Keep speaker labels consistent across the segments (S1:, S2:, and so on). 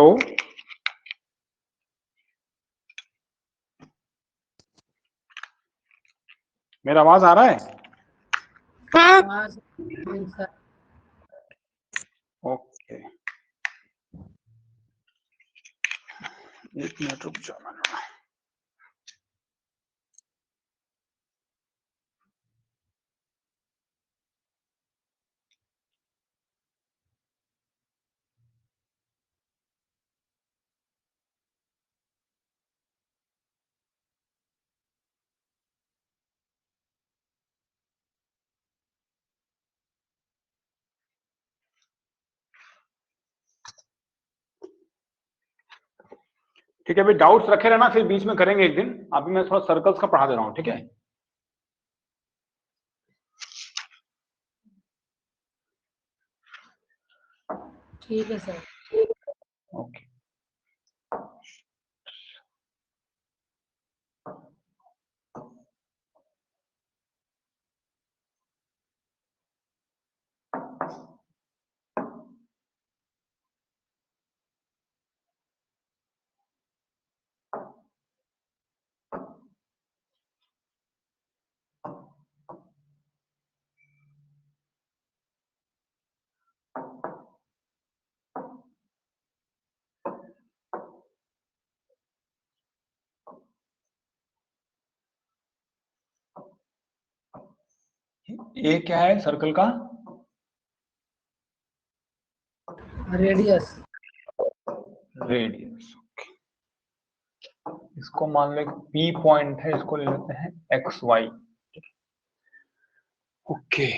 S1: तो मेरा आवाज आ रहा है?
S2: हाँ
S1: ओके, एक मिनट रुक जाओ। ठीक है, अभी डाउट्स रखे रहना, फिर बीच में करेंगे एक दिन। अभी मैं थोड़ा सर्कल्स का पढ़ा दे रहा हूँ, ठीक है?
S2: ठीक है सर।
S1: ओके, ये क्या है सर्कल का?
S2: रेडियस।
S1: रेडियस। इसको मान लो पी पॉइंट है, इसको ले लेते हैं एक्स वाई। ओके,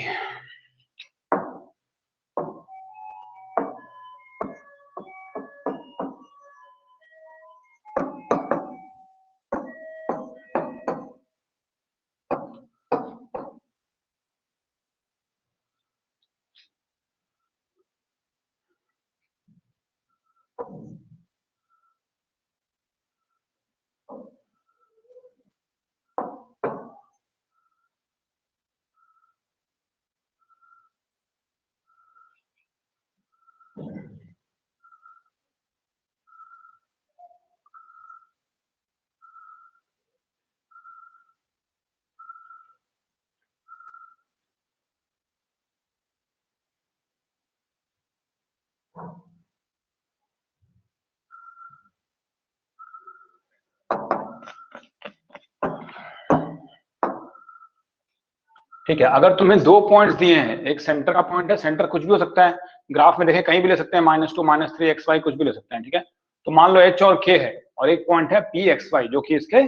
S1: ठीक है। अगर तुम्हें दो पॉइंट्स दिए हैं, एक सेंटर का पॉइंट है, सेंटर कुछ भी हो सकता है, ग्राफ में देखें कहीं भी ले सकते हैं, -2 -3 एक्स वाई कुछ भी ले सकते हैं, ठीक है? तो मान लो एच और के है, और एक पॉइंट है पी एक्स वाई जो कि इसके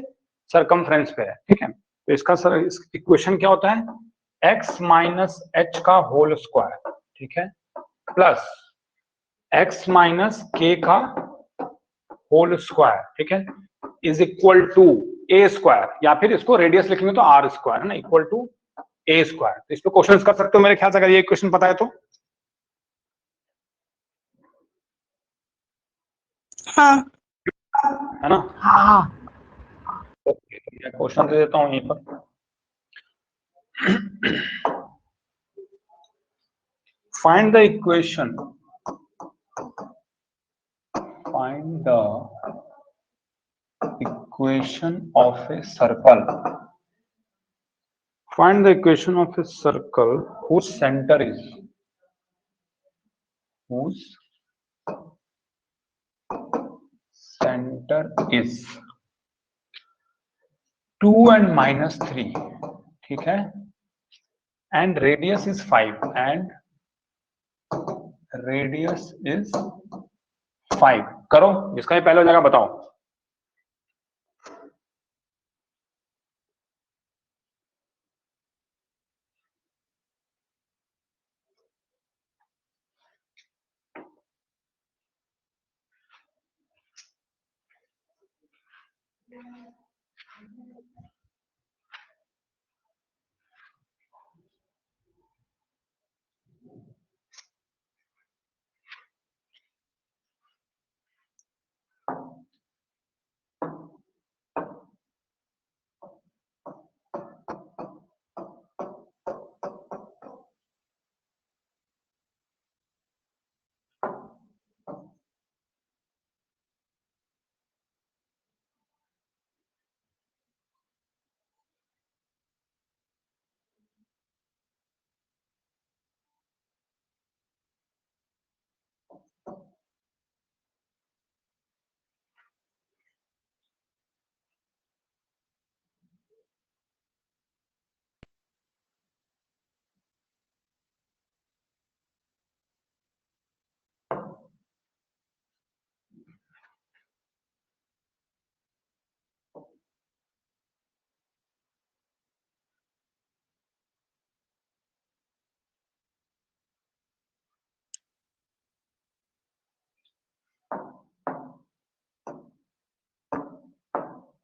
S1: सरकमफ्रेंस पे है, ठीक है? तो इसका इक्वेशन क्या होता है? एक्स माइनस एच का होल स्क्वायर, ठीक है, प्लस एक्स माइनस के का होल स्क्वायर, ठीक है, is equal to a square, या फिर इसको रेडियस लिखेंगे तो आर स्क्वायर, है ना, इक्वल टू ए स्क्वायर। तो इस पे क्वेश्चंस कर सकते हो मेरे ख्याल से, अगर ये क्वेश्चन पता है तो।
S3: हाँ
S1: है ना?
S2: हाँ
S1: ओके, मैं क्वेश्चन दे देता हूं यहीं पर। Find the equation, find the equation of a circle, find the equation of a circle whose center is, whose center is 2 and -3, ठीक है, and radius is 5, and radius is 5। करो, जिसका ये पहले हो जाएगा बताओ।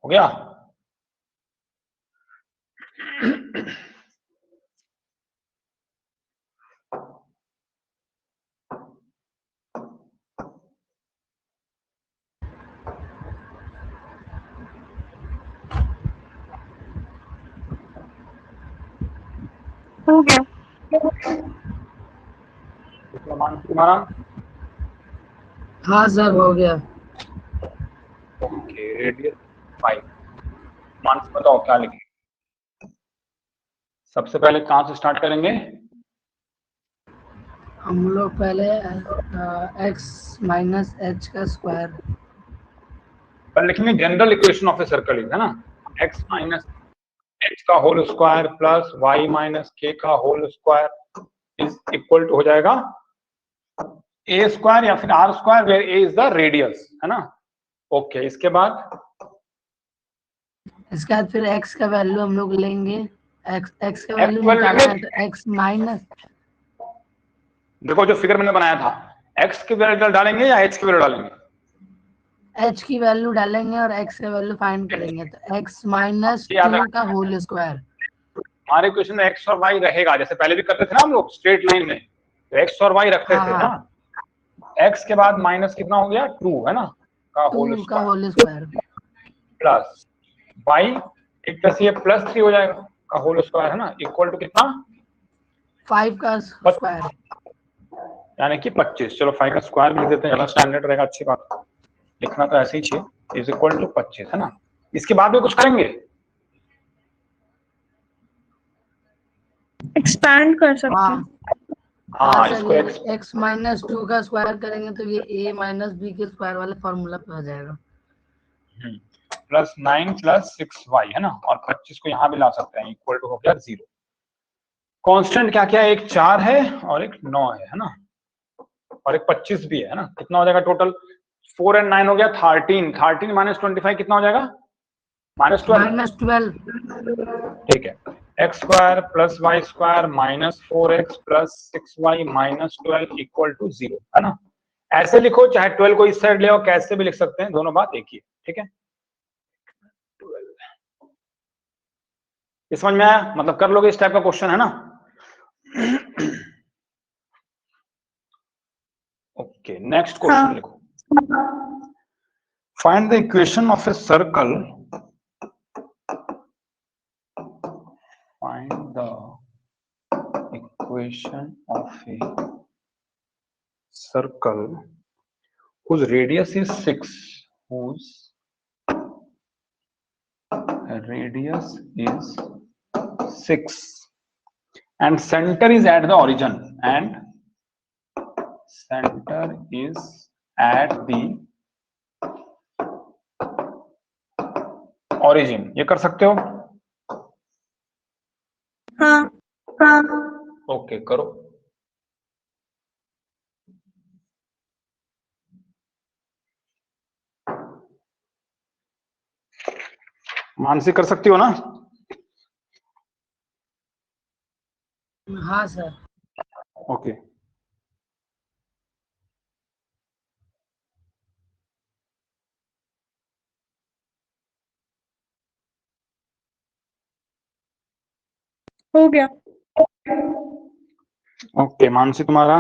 S1: हो गया?
S3: हो गया।
S1: तुम्हारा?
S2: हाँ सर हो गया।
S1: Okay, radius 5। मानस बताओ क्या लिखें? सबसे पहले कहां से स्टार्ट करेंगे?
S2: हम लोग पहले x माइनस एच का स्क्वायर।
S1: पर लिखेंगे general equation of a circle है ना, x माइनस एच का whole square plus y minus k का whole square is equal to हो जाएगा a स्क्वायर या फिर r square where a is the radius, है ना। ओके, इसके बाद
S2: फिर x का वैल्यू हम लोग लेंगे। x का वैल्यू
S1: X
S2: निकालना है तो x माइनस,
S1: देखो जो फिगर मैंने बनाया था, x की वैल्यू डालेंगे या h की वैल्यू डालेंगे?
S2: h की वैल्यू डालेंगे और x का वैल्यू फाइंड करेंगे तो x माइनस
S1: याद
S2: 2 का होल स्क्वायर।
S1: हमारे क्वेश्चन में x और y रहेगा, जैसे पहले भी करते थे ना हम लोग स्ट्रेट लाइन में, तो x और y रखते थे ना। x के बाद माइनस कितना हो गया 2, है ना, का होल
S2: 2 का होल स्क्वायर
S1: प्लस y एक तरह से ये प्लस 3 हो जाएगा का होल स्क्वायर, है ना, इक्वल टू कितना
S2: 5 का स्क्वायर
S1: यानी कि 25। चलो 5 का स्क्वायर भी लिख देते हैं, ज्यादा स्टैंडर्ड रहेगा, अच्छी बात, लिखना तो ऐसे ही चाहिए, इज इक्वल टू 25, है ना। इसके बाद भी कुछ करेंगे?
S3: एक्सपैंड कर सकते हैं।
S1: हाँ
S2: सर
S1: इसको
S2: ये x माइनस 2 का स्क्वायर करेंगे तो ये a माइनस बी के स्क्वायर वाले फॉर्मूला पे आ जाएगा।
S1: प्लस 9 प्लस 6y, है ना, और 25 को यहाँ भी ला सकते हैं, इक्वल टू हो गया 0। कांस्टेंट क्या क्या है? एक 4 है और एक 9 है ना, और एक 25 भी है ना। कितना हो जाएगा टोटल? 4 और 9 हो गया 13। 13 माइनस 25 कितना हो जाएगा? -12। ठीक है, x square plus y square minus 4x plus 6y minus 12 equal to 0, है ना। ऐसे लिखो, चाहे 12 को इस साइड ले आओ, कैसे भी लिख सकते हैं, दोनों बात एक ही है, ठीक है। समझ में आया? मतलब कर लोगे इस टाइप का क्वेश्चन, है ना। ओके, नेक्स्ट क्वेश्चन लिखो। Find the equation of a circle, find the equation of a circle whose radius is 6, whose radius is 6 and center is at the origin, and center is at the origin। ये कर सकते हो?
S3: हाँ।
S1: Okay, करो। मानसी कर सकती हो ना?
S2: हाँ सर।
S1: ओके,
S3: हो गया।
S1: ओके मानसी तुम्हारा?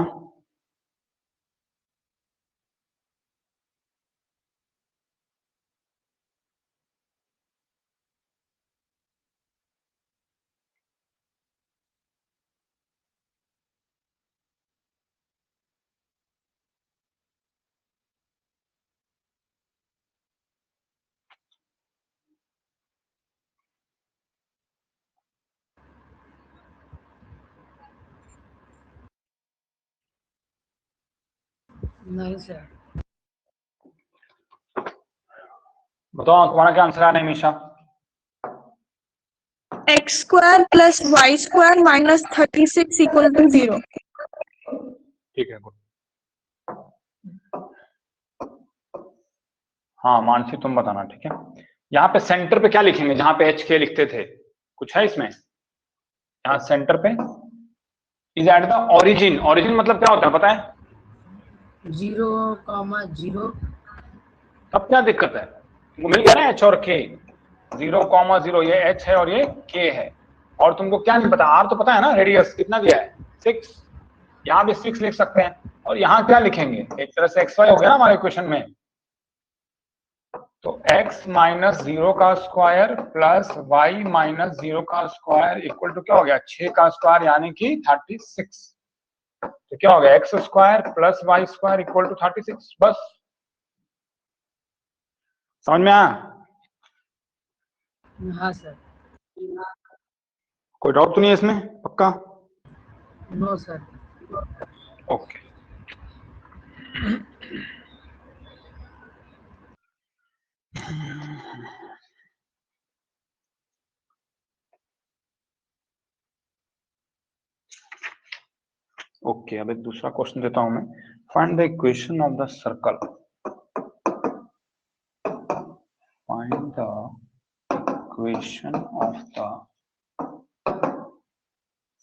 S2: नहीं सर।
S1: बताओ तुम्हारा क्या आंसर आ रहा है Nimisha?
S3: X square plus y square minus 36 equal to 0।
S1: ठीक है, गुड। हाँ मानसी तुम बताना, ठीक है। यहाँ पे सेंटर पे क्या लिखेंगे, जहां पे एच के लिखते थे, कुछ है इसमें? यहाँ सेंटर पे is at the origin. Origin मतलब क्या होता है पता है?
S2: 0,0।
S1: अब क्या दिक्कत है, तुमको मिल गया ना एच और के। 0,0 ये एच है और ये के है। और तुमको क्या नहीं पता, आर तो पता है ना, रेडियस कितना दिया है 6। यहाँ भी 6 लिख सकते हैं। और यहाँ क्या लिखेंगे, एक तरह से xy हो गया ना हमारे इक्वेशन में। तो x माइनस 0 का स्क्वायर प्लस y माइनस 0 का स्क्वायर इक्वल टू क्या हो गया, 6 का स्क्वायर यानी कि 36। तो क्या हो गया, x square plus y square equal to 36। बस समझ में आया?
S2: हाँ सर।
S1: कोई डाउट तो नहीं है इसमें? पक्का?
S2: No sir.
S1: ओके। ओके, अब एक दूसरा क्वेश्चन देता हूं मैं। Find the equation of the circle. Find the equation of the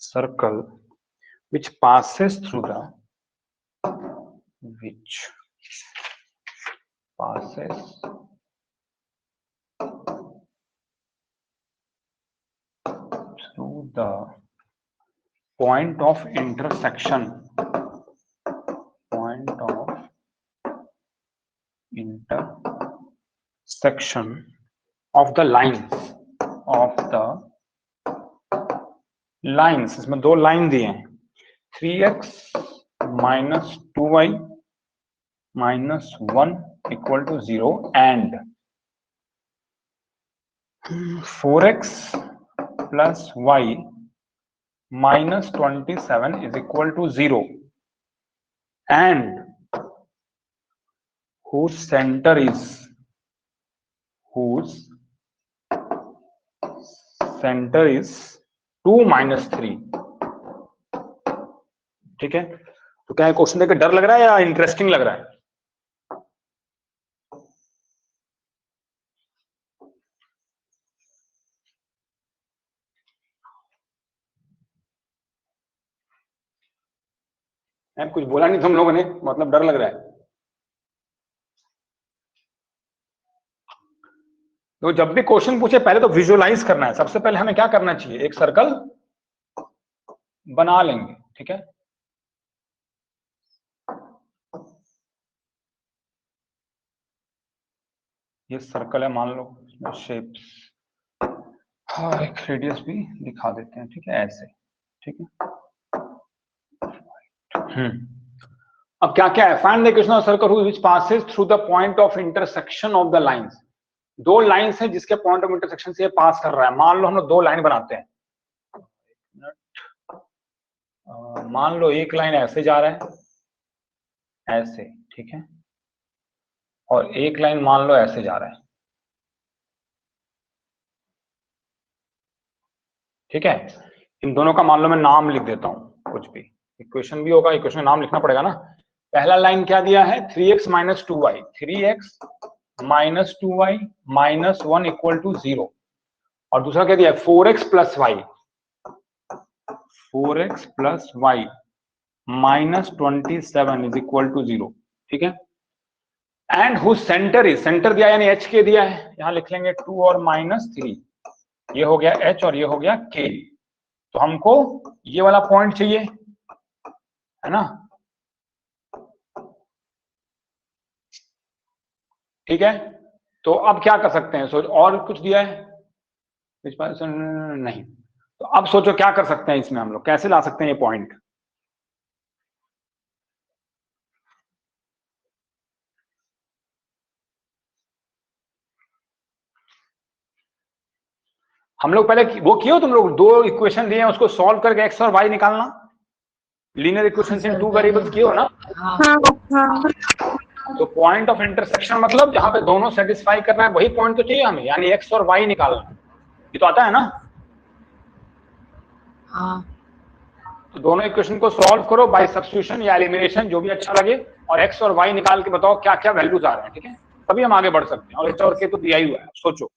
S1: circle which passes through the point of intersection of the lines इसमें दो लाइन दिए हैं, 3x minus 2y minus 1 equal to 0 and 4x plus y minus 27 is equal to 0 and whose center is 2 minus 3। ठीक है, तो क्या question देकर डर लग रहा है या इंटरेस्टिंग लग रहा है? कुछ बोला नहीं तुम लोगों ने, मतलब डर लग रहा है। तो जब भी क्वेश्चन पूछे पहले तो विजुअलाइज करना है। सबसे पहले हमें क्या करना चाहिए, एक सर्कल बना लेंगे, ठीक है। ये सर्कल है मान लो, इसमें शेप्स, हाँ एक रेडियस भी दिखा देते हैं, ठीक है, ऐसे, ठीक है। अब क्या क्या है, find the equation of circle which passes through the point of intersection of the lines. दो लाइंस है जिसके पॉइंट ऑफ इंटरसेक्शन से ये पास कर रहा है। मान लो हम लोग दो लाइन बनाते हैं, मान लो एक लाइन ऐसे जा रहा है, ऐसे, ठीक है, और एक लाइन मान लो ऐसे जा रहा है, ठीक है। इन दोनों का मान लो मैं नाम लिख देता हूं, कुछ भी इक्वेशन भी होगा, इक्वेशन का नाम लिखना पड़ेगा ना। पहला लाइन क्या दिया है, 3x minus 2y, 3x minus 2y minus 1 equal to 0। और दूसरा क्या दिया है, 4x plus y, 4x plus y minus 27 is equal to 0, ठीक है। And who centre is, centre दिया यानी h के दिया है, यहां लिख लेंगे 2 और माइनस 3, ये हो गया h और ये हो गया k। तो हमको ये वाला पॉइंट चाहिए, है ना, ठीक है। तो अब क्या कर सकते हैं, सोच, और कुछ दिया है नहीं, तो अब सोचो क्या कर सकते हैं इसमें, हम लोग कैसे ला सकते हैं ये पॉइंट। हम लोग पहले वो किए हो तुम लोग, दो इक्वेशन दिए हैं उसको सॉल्व करके एक्स और वाई निकालना, linear equation in two variables किए हो ना। तो पॉइंट ऑफ इंटरसेक्शन मतलब जहां पे दोनों सेटिस्फाई करना है वही पॉइंट तो चाहिए हमें, यानी एक्स और वाई निकालना, ये तो आता है ना।
S2: हाँ।
S1: तो दोनों इक्वेशन को सॉल्व करो बाय सब्स्टिट्यूशन या एलिमिनेशन, जो भी अच्छा लगे, और एक्स और वाई निकाल के बताओ क्या क्या वैल्यूज आ रहे हैं, ठीक है। तभी हम आगे बढ़ सकते हैं। और एच और के तो दिया ही हुआ है, सोचो।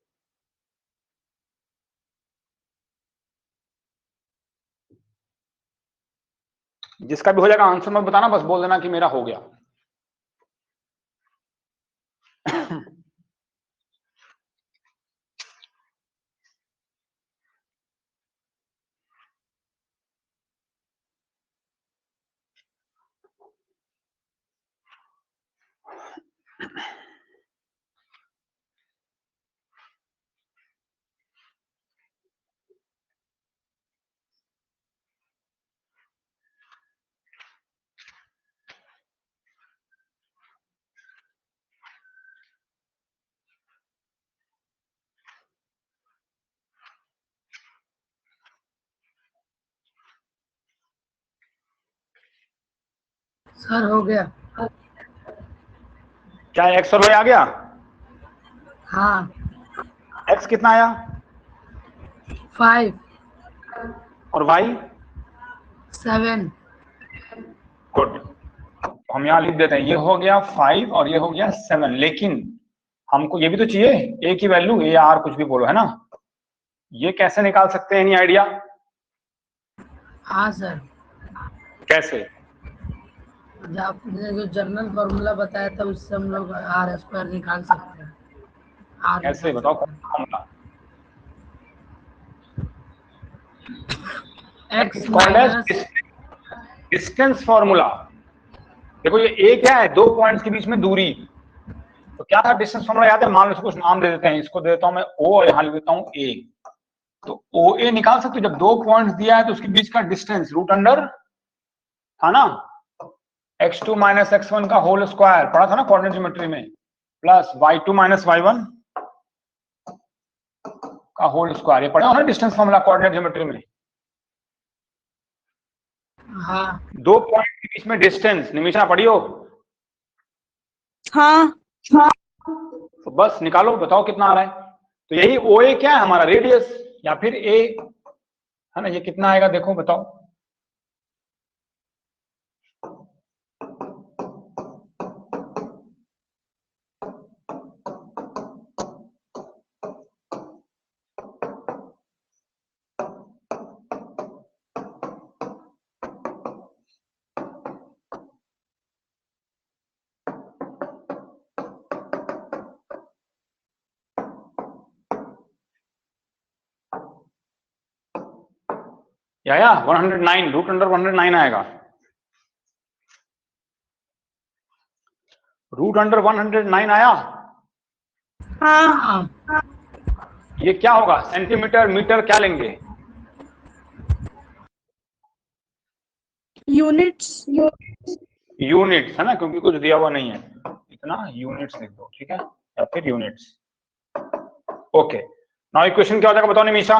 S1: जिसका भी हो जाएगा आंसर मत बताना, बस बोल देना कि मेरा हो गया।
S2: सर हो गया।
S1: क्या एक्स और वाई आ गया?
S2: हाँ।
S1: एक्स कितना आया
S2: 5
S1: और वाई?
S2: 7।
S1: गुड। हम यहाँ लिख देते हैं, ये हो गया 5 और ये हो गया 7। लेकिन हमको ये भी तो चाहिए ए की वैल्यू, ए आर कुछ भी बोलो, है ना? ये कैसे निकाल सकते हैं? Any idea?
S2: हाँ सर,
S1: कैसे?
S2: जब आपने जो जनरल फॉर्मूला बताया था उससे हम लोग आर स्क्वायर निकाल सकते हैं। आर
S1: कैसे बताओ formula?
S2: X minus
S1: distance formula. देखो ये ए क्या है? दो पॉइंट्स के बीच में दूरी। तो क्या था डिस्टेंस फॉर्मूला? याद है? मान लो इसको कुछ नाम दे देते हैं, इसको दे देता हूं मैं ओ और यहां लिख देता हूं ए। तो ओ ए निकाल सकते हो। जब दो पॉइंट्स दिया है तो उसके बीच का डिस्टेंस रूट अंडर था ना x2 माइनस x1 का होल स्क्वायर, पढ़ा था ना कोऑर्डिनेट ज्योमेट्री में, प्लस y2 माइनस y1 का होल स्क्वायर। ये पढ़ा हो ना डिस्टेंस फॉर्मूला कोऑर्डिनेट ज्योमेट्री में?
S2: हाँ।
S1: दो पॉइंट के बीच में डिस्टेंस, निमिषा पढ़ी हो?
S3: हाँ।
S1: तो बस निकालो, बताओ कितना आ रहा है। तो यही ओ ए क्या है हमारा? रेडियस या फिर ए, है ना? ये कितना आएगा देखो, बताओ। या 109 रूट अंडर 109 आएगा। रूट अंडर 109 आया।
S3: हाँ।
S1: ये क्या होगा? सेंटीमीटर मीटर क्या लेंगे?
S3: यूनिट्स।
S1: यूनिट्स, है ना? क्योंकि कुछ दिया हुआ नहीं है, इतना यूनिट्स लिख दो, ठीक है? या फिर यूनिट्स। ओके, नाउ इक्वेशन क्या हो जाएगा बताओ निमिषा?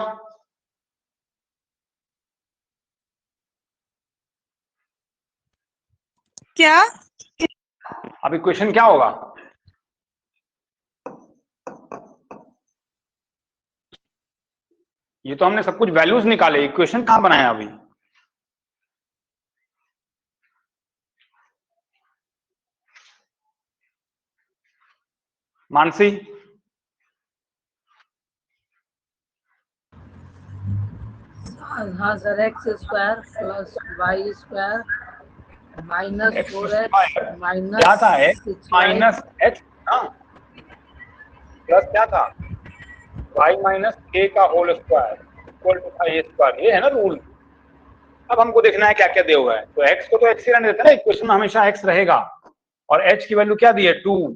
S3: क्या?
S1: अब इक्वेशन क्या होगा? ये तो हमने सब कुछ वैल्यूज निकाले, इक्वेशन कहां बनाया अभी? मानसी?
S2: हाँ sir, x square plus y square minus
S1: x
S2: 4x minus
S1: क्या था? X
S2: 6y
S1: minus x plus क्या था? वाई माइनस ए का होल स्क्वायर इक्वल टू था ए स्क्वायर। ये है ना रूल। अब हमको देखना है क्या क्या दिया हुआ है। तो एक्स को तो एक्स ही रहने देते हैं ना, इक्वेशन में हमेशा एक्स रहेगा। और एच की वैल्यू क्या दी है? 2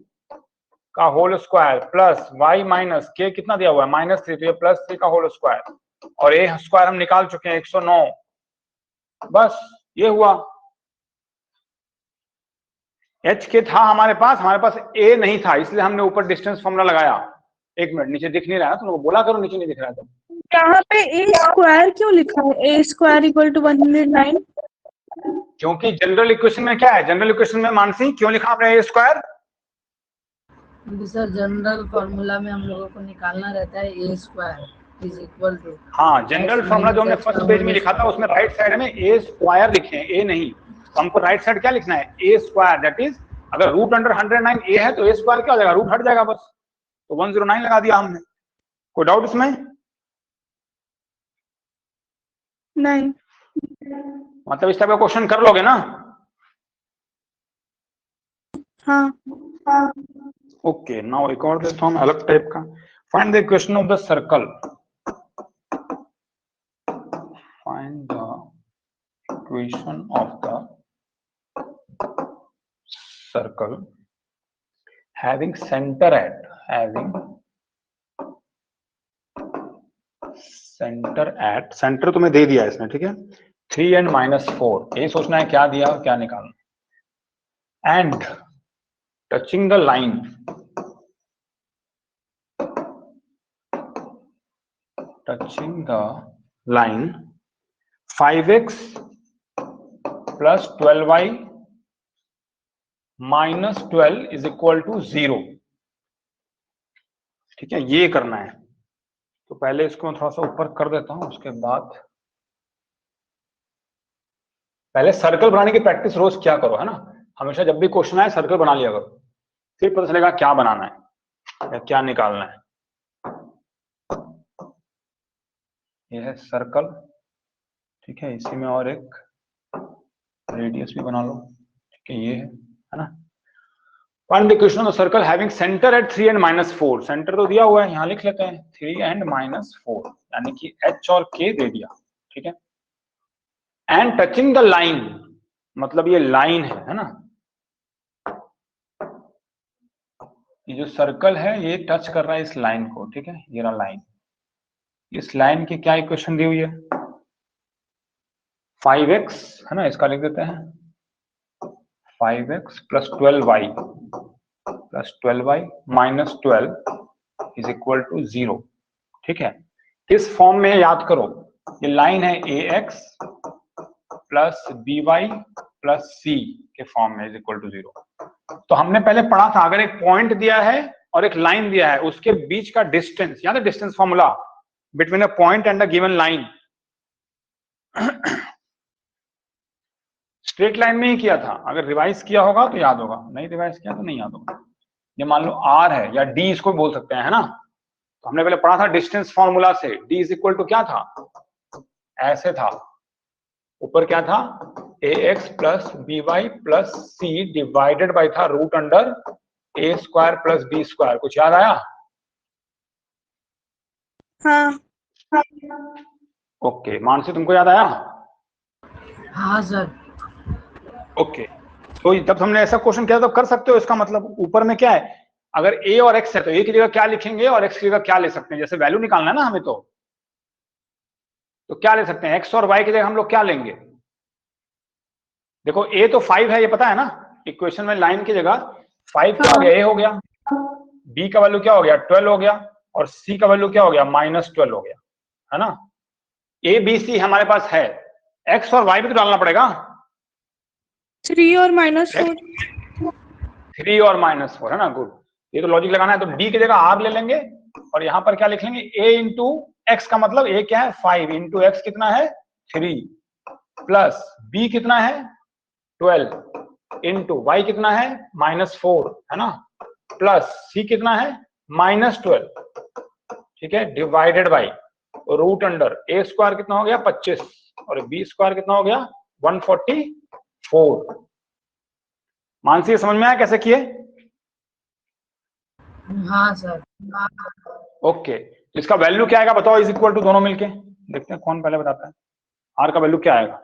S1: का whole square plus y minus k कितना दिया हुआ है? -3, तो ये +3 का होल स्क्वायर। और ए स्क्वायर हम निकाल चुके हैं 109। बस ये हुआ। एच के था हमारे पास ए नहीं था, इसलिए हमने ऊपर डिस्टेंस फॉर्मूला लगाया। एक मिनट, नीचे दिख नहीं रहा है, तुम लोग बोला करो नीचे नहीं दिख रहा है तो।
S3: यहाँ पे ए स्क्वायर क्यों लिखा है? ए स्क्वायर इक्वल टू 109।
S1: क्योंकि जनरल इक्वेशन में क्या है? जनरल इक्वेशन में मानसी क्यों लिखा आपने ए स्क्वायर?
S2: सर जनरल फॉर्मूला में हम लोगों को निकालना रहता है ए स्क्वायर इज इक्वल टू।
S1: हाँ, जनरल फॉर्मूला जो हमने फर्स्ट पेज में लिखा था उसमें राइट साइड में ए स्क्वायर लिखे हैं, ए नहीं। तो हमको राइट साइड क्या लिखना है? ए स्क्वायर, दैट इज अगर रूट अंडर 109 ए है तो ए स्क्वायर क्या हो जाएगा, रूट हट जाएगा बस, तो 109 लगा दिया हमने। कोई डाउट इसमें?
S3: नहीं।
S1: मतलब इस टाइप का क्वेश्चन कर लोगे ना?
S3: हाँ।
S1: ओके, नाउ एक और देता हूं अलग टाइप का। Find the equation of the circle, find the equation of the circle having center at centre तुम्हें दे दिया इसने, ठीक है, 3 and -4, यही सोचना है क्या दिया और क्या निकालना। And touching the line 5x plus 12y minus 12 is equal to 0, ठीक है, ये करना है। तो पहले इसको मैं थोड़ा सा ऊपर कर देता हूं, उसके बाद पहले सर्कल बनाने की प्रैक्टिस रोज क्या करो, है ना, हमेशा जब भी क्वेश्चन आए सर्कल बना लिया करो, फिर पता चलेगा क्या बनाना है या क्या निकालना है। ये है सर्कल, ठीक है, इसी में और एक रेडियस भी बना लो, ठीक है, ये है ना। Find the equation of circle having centre at 3 and -4, centre तो दिया हुआ है, यहां लिख लेते हैं 3 and -4, यानी कि h और k दे दिया, ठीक है। एंड टचिंग द लाइन, मतलब ये लाइन है ना, ये जो सर्कल है ये टच कर रहा है इस लाइन को, ठीक है, ये रहा लाइन। इस लाइन की क्या इक्वेशन दी हुई है, 5x है ना, इसका लिख देते हैं 5x plus 12y minus 12 is equal to 0, ठीक है। किस फॉर्म में याद करो, ये लाइन है ax plus by plus c के फॉर्म में, is equal to 0। तो हमने पहले पढ़ा था, अगर एक पॉइंट दिया है और एक लाइन दिया है, उसके बीच का डिस्टेंस, याद है distance formula between a point and a given line, straight line में ही किया था। अगर रिवाइज किया होगा तो याद होगा, नहीं रिवाइज किया तो नहीं याद होगा। ये मान लो r है, या d इसको बोल सकते हैं, है ना। तो हमने पहले पढ़ा था डिस्टेंस फॉर्मूला से, d इज इक्वल टू क्या था, ऐसे था, ऊपर क्या था, ax plus by plus c divided by था root under a square plus b square. कुछ याद आया?
S3: हाँ।
S1: ओके, मानसी तुमको याद आया?
S2: हाँ सर।
S1: ओके, तो जब हमने ऐसा क्वेश्चन किया तो कर सकते हो, इसका मतलब ऊपर में क्या है, अगर a और x है तो a की जगह क्या लिखेंगे और x की जगह क्या ले सकते हैं, जैसे वैल्यू निकालना है ना हमें, तो क्या ले सकते हैं, x और y की जगह हम लोग क्या लेंगे। देखो a तो 5 है, ये पता है ना, इक्वेशन में लाइन की जगह 5 क्या हो गया, a हो गया, b का वैल्यू क्या हो गया 12 हो गया, और c का वैल्यू क्या हो गया -12 हो गया, है ना। a b c हमारे पास है, x और y भी तो डालना पड़ेगा,
S3: 3 और -4,
S1: 3 और -4, है ना, गुड। ये तो लॉजिक लगाना है, तो d की जगह r ले लेंगे और यहाँ पर क्या लिख लेंगे, a इंटू एक्स का मतलब a क्या है 5 इंटू एक्स कितना है 3, प्लस b कितना है 12 इंटू वाई कितना है -4, है ना, प्लस c कितना है -12, ठीक है, divided by root under a square कितना हो गया 25 और b स्क्वायर कितना हो गया 144। मानसी समझ में आया कैसे किए?
S2: हाँ सर।
S1: ओके, इसका वैल्यू क्या आएगा बताओ, इज इक्वल टू दोनों मिलके, देखते हैं कौन पहले बताता है। आर का वैल्यू क्या आएगा,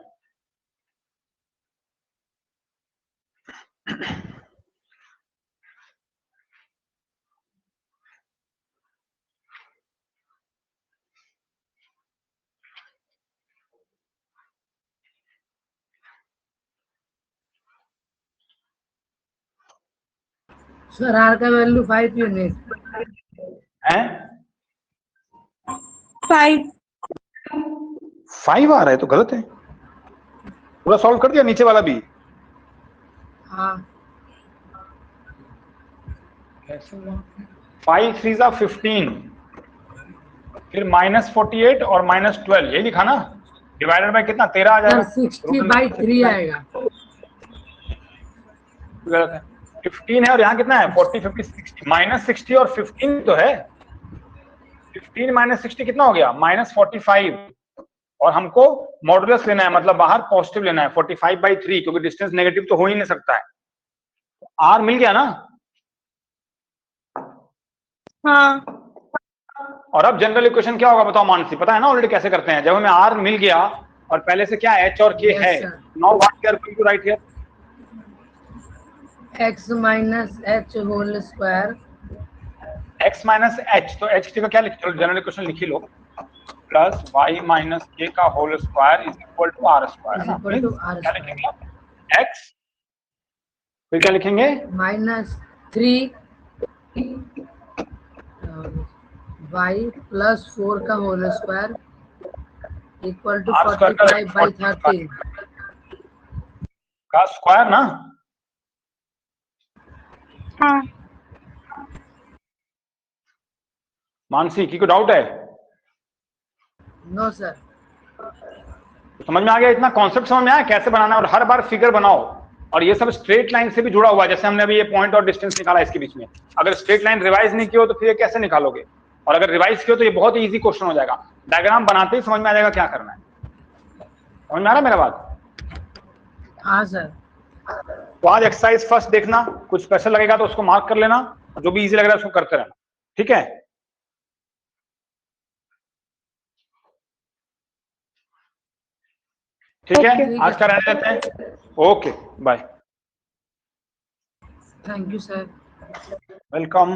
S2: सर आर का वैल्यू 5 क्यों नहीं?
S1: है
S3: 5
S1: आ रहा है तो गलत है, पूरा सॉल्व कर दिया नीचे वाला भी।
S2: हाँ।
S1: कैसे हुआ? 5 3 जा 15, फिर -48 और -12, यही लिखा ना, डिवाइडेड बाय कितना 13 आ जाएगा,
S2: 60/3 आएगा।
S1: गलत है, 15 है और यहाँ कितना है 40 50 60 माइनस 60 और 15 तो है 15 माइनस 60 कितना हो गया माइनस 45 और हमको मॉडुलस लेना है मतलब बाहर पॉजिटिव लेना है 45/3 क्योंकि डिस्टेंस नेगेटिव तो हो ही नहीं सकता है। आर मिल गया ना।
S3: हाँ
S1: और अब जनरल इक्वेशन क्या होगा बताओ मानसी, पता है ना ऑलरेडी कैसे करते हैं। जब हमें आर मिल गया और पहले से क्या एच और के है, now what we are going to write here
S2: x minus h whole square
S1: x minus h, तो एच का क्या लिखते हो जनरल इक्वेशन लिखी लो प्लस y माइनस के का whole square is equal to r square ना। क्या लिखेंगे x फिर क्या लिखेंगे
S2: माइनस 3 y प्लस 4 का होल स्क्वायर इक्वल टू 45/13
S1: का स्क्वायर ना।
S3: हाँ
S1: मानसी की कोई डाउट है?
S2: No sir.
S1: समझ में आ गया? इतना कॉन्सेप्ट समझ में आया कैसे बनाना है और हर बार फिगर बनाओ। और ये सब स्ट्रेट लाइन से भी जुड़ा हुआ है, जैसे हमने अभी ये पॉइंट और डिस्टेंस निकाला इसके बीच में। अगर स्ट्रेट लाइन रिवाइज नहीं की हो तो फिर ये कैसे निकालोगे, और अगर रिवाइज किया तो ये बहुत ही इजी क्वेश्चन हो जाएगा। डायग्राम बनाते ही समझ में आ जाएगा क्या करना है। समझ में आ रहा है मेरा बात?
S2: हाँ सर।
S1: तो आज एक्सरसाइज फर्स्ट देखना, कुछ स्पेशल लगेगा तो उसको मार्क कर लेना, जो भी इजी लग रहा है उसको करते रहना, ठीक है? ठीक है, आज का रहने देते हैं। Okay bye.
S2: Thank you sir.
S1: Welcome.